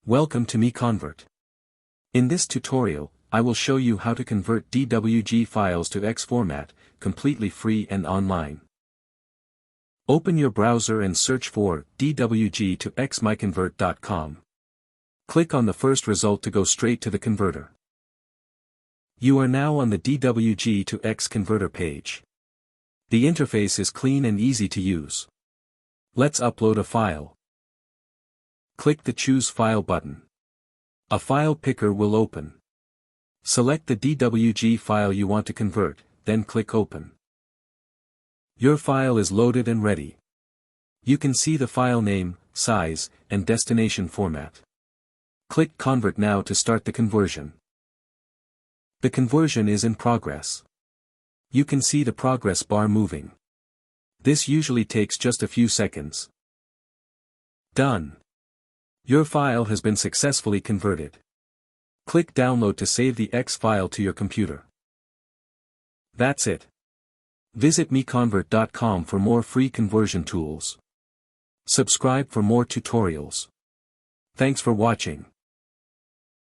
Welcome to MiConvert. In this tutorial, I will show you how to convert DWG files to X format, completely free and online. Open your browser and search for DWG to X MiConvert.com. Click on the first result to go straight to the converter. You are now on the DWG to X converter page. The interface is clean and easy to use. Let's upload a file. Click the Choose File button. A file picker will open. Select the DWG file you want to convert, then click Open. Your file is loaded and ready. You can see the file name, size, and destination format. Click Convert now to start the conversion. The conversion is in progress. You can see the progress bar moving. This usually takes just a few seconds. Done. Your file has been successfully converted. Click Download to save the X file to your computer. That's it. Visit MiConvert.com for more free conversion tools. Subscribe for more tutorials. Thanks for watching.